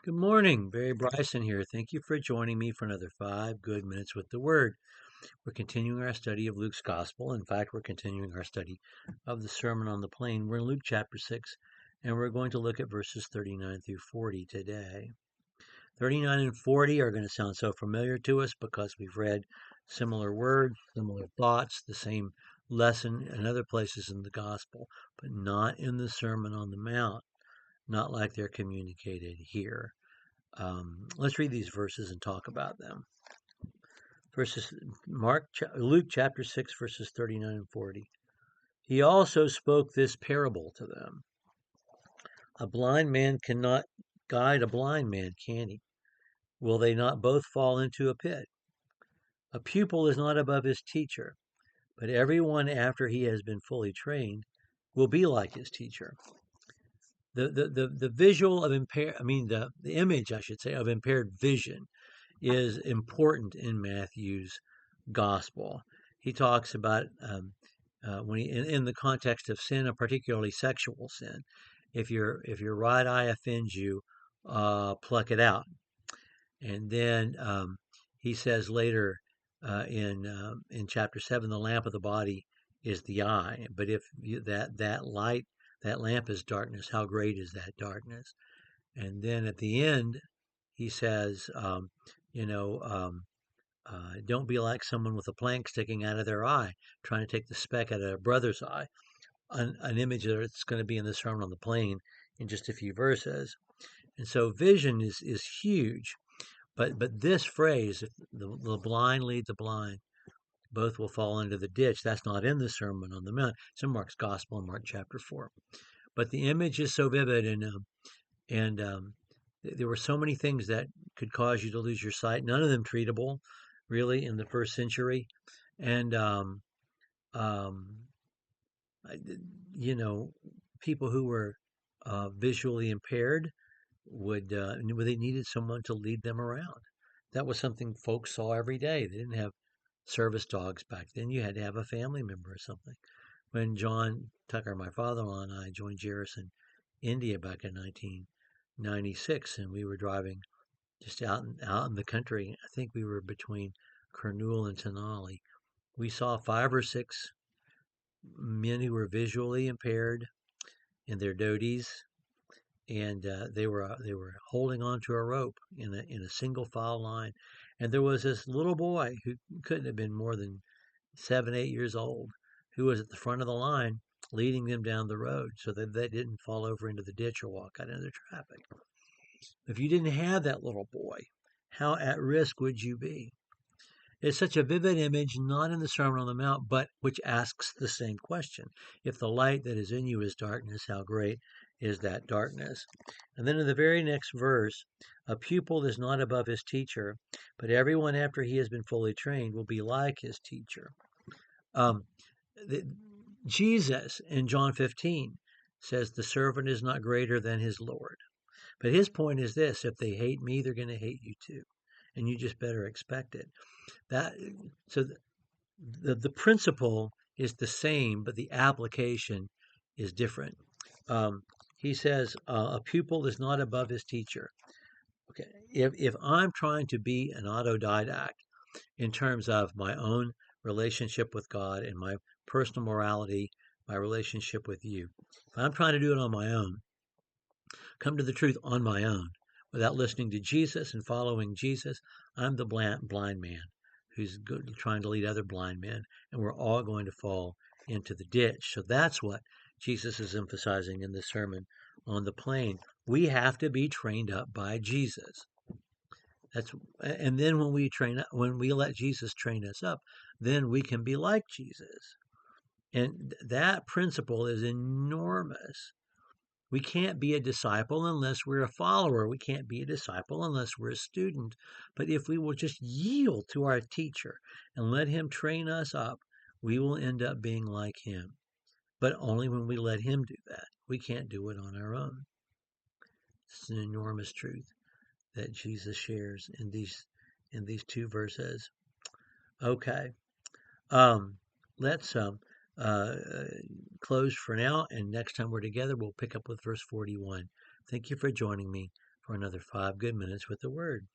Good morning, Barry Bryson here. Thank you for joining me for another 5 good minutes with the Word. We're continuing our study of Luke's Gospel. In fact, we're continuing our study of the Sermon on the Plain. We're in Luke chapter 6, and we're going to look at verses 39 through 40 today. 39 and 40 are going to sound so familiar to us because we've read similar words, similar thoughts, the same lesson in other places in the Gospel, but not in the Sermon on the Mount, not like they're communicated here. Let's read these verses and talk about them. Luke chapter 6, verses 39 and 40. He also spoke this parable to them. A blind man cannot guide a blind man, can he? Will they not both fall into a pit? A pupil is not above his teacher, but everyone after he has been fully trained will be like his teacher. The visual of the image, I should say, of impaired vision is important in Matthew's gospel. He talks about when in the context of sin, and particularly sexual sin. If your right eye offends you, pluck it out. And then he says later in chapter 7, the lamp of the body is the eye. But if that lamp is darkness, how great is that darkness? And then at the end, he says, don't be like someone with a plank sticking out of their eye, trying to take the speck out of their brother's eye. An image that's going to be in the Sermon on the Plain in just a few verses. And so vision is huge. But this phrase, if the blind lead the blind, both will fall into the ditch. That's not in the Sermon on the Mount. It's in Mark's Gospel in Mark chapter 4. But the image is so vivid, and there were so many things that could cause you to lose your sight. None of them treatable, really, in the first century. And um, people who were visually impaired they needed someone to lead them around. That was something folks saw every day. They didn't have service dogs back then. You had to have a family member or something. When John Tucker, my father-in-law, and I joined Jairus in India back in 1996, and we were driving just out in the country. I think we were between Kurnool and Tenali. We saw 5 or 6 men who were visually impaired in their dhotis, and they were holding onto a rope in a single file line. And there was this little boy who couldn't have been more than 7, 8 years old, who was at the front of the line, leading them down the road so that they didn't fall over into the ditch or walk out into the traffic. If you didn't have that little boy, how at risk would you be? It's such a vivid image, not in the Sermon on the Mount, but which asks the same question. If the light that is in you is darkness, how great is that darkness? And then in the very next verse, a pupil is not above his teacher, but everyone after he has been fully trained will be like his teacher. Um, Jesus in John 15 says the servant is not greater than his Lord. But his point is this: if they hate me, they're going to hate you too. And you just better expect it. That so the principle is the same, but the application is different. He says a pupil is not above his teacher. Okay, if I'm trying to be an autodidact in terms of my own relationship with God and my personal morality, my relationship with you, if I'm trying to do it on my own, come to the truth on my own, without listening to Jesus and following Jesus, I'm the blind man who's trying to lead other blind men, and we're all going to fall into the ditch. So that's what Jesus is emphasizing in the Sermon on the Plain. We have to be trained up by Jesus. And then when we let Jesus train us up, then we can be like Jesus. And that principle is enormous. We can't be a disciple unless we're a follower. We can't be a disciple unless we're a student. But if we will just yield to our teacher and let him train us up, we will end up being like him. But only when we let him do that. We can't do it on our own. It's an enormous truth that Jesus shares in these 2 verses. Okay. Let's close for now, and next time we're together, we'll pick up with verse 41. Thank you for joining me for for another 5 good minutes with the Word.